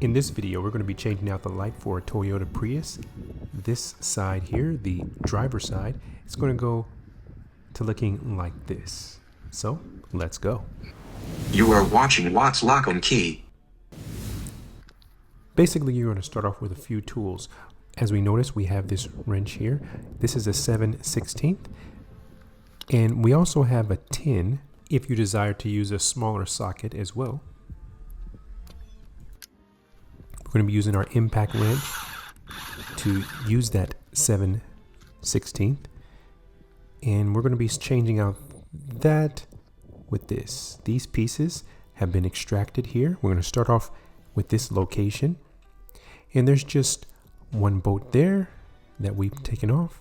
In this video, we're going to be changing out the light for a Toyota Prius. This side here, the driver side, is going to go to looking like this. So let's go. You are watching What's Lock on Key. Basically, you're going to start off with a few tools. As we notice, we have this wrench here. This is a 7/16, and we also have a 10 if you desire to use a smaller socket as well. We're going to be using our impact wrench to use that 7/16, and we're going to be changing out that with this. These pieces have been extracted here. We're going to start off with this location, and there's just one bolt there that we've taken off,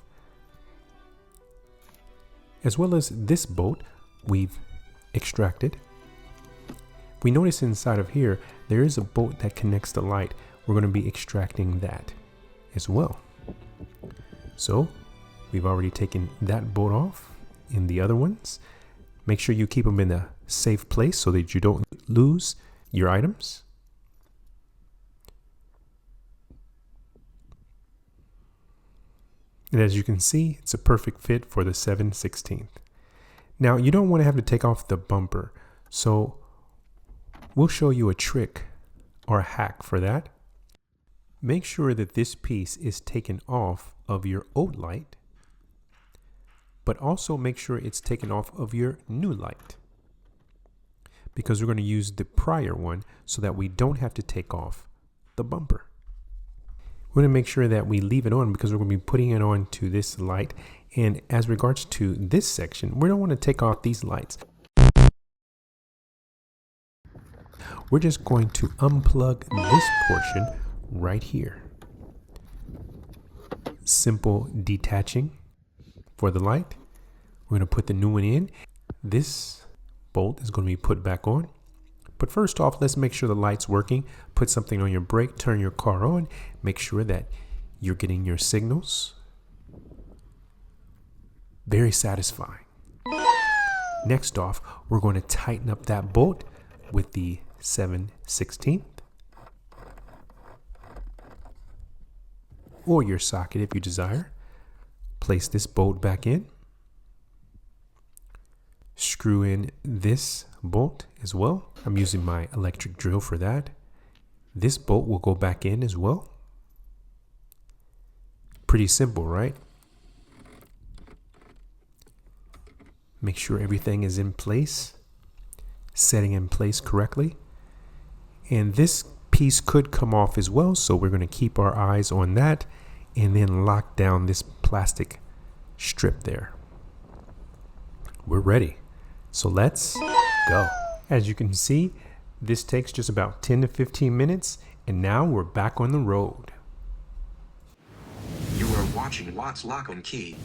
as well as this bolt we've extracted. We notice inside of here there is a bolt that connects the light. We're going to be extracting that as well. So we've already taken that bolt off. In the other ones, make sure you keep them in a safe place so that you don't lose your items. And as you can see, it's a perfect fit for the 7/16. Now, you don't want to have to take off the bumper, so we'll show you a trick or a hack for that. Make sure that this piece is taken off of your old light, but also make sure it's taken off of your new light, because we're going to use the prior one so that we don't have to take off the bumper. We're going to make sure that we leave it on because we're going to be putting it on to this light. And as regards to this section, we don't want to take off these lights. We're just going to unplug this portion right here. Simple detaching for the light. We're going to put the new one in. This bolt is going to be put back on. But first off, let's make sure the light's working. Put something on your brake, turn your car on, make sure that you're getting your signals. Very satisfying. Next off, we're going to tighten up that bolt with the 7/16 or your socket if you desire. Place this bolt back in. Screw in this bolt as well. I'm using my electric drill for that. This bolt will go back in as well. Pretty simple, right? Make sure everything is in place, setting in place correctly. And this piece could come off as well, so we're going to keep our eyes on that and then lock down this plastic strip there. We're ready. So let's go. As you can see, this takes just about 10 to 15 minutes, and now we're back on the road. You are watching What's Lock on Key.